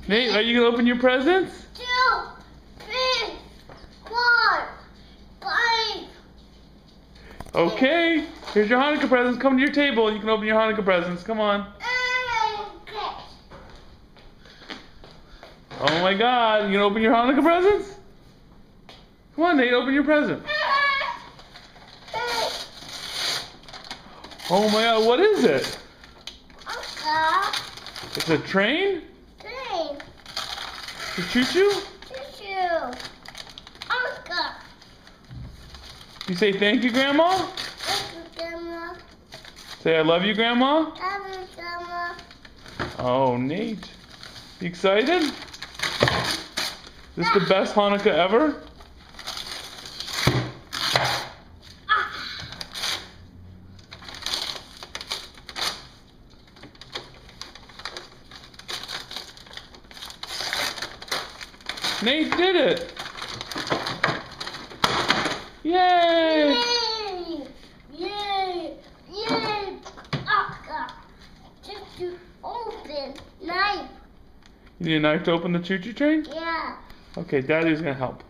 Nate, are you gonna open your presents? 2, 3, 4, 5. Okay. Here's your Hanukkah presents. Come to your table. You can open your Hanukkah presents. Come on. Okay. Oh my God. You gonna open your Hanukkah presents? Come on, Nate. Open your present. Oh my God. What is it? Uncle. It's a train? Train. A choo-choo? Choo-choo. Uncle. You say thank you, Grandma? Thank you, Grandma. Say I love you, Grandma? Love you, Grandma. Oh, Nate. You excited? Is this the best Hanukkah ever? Nate did it! Yay! Yay! Yay! Yay! Uncle. Just to open knife. You need a knife to open the choo-choo train? Yeah. Okay, Daddy's gonna help.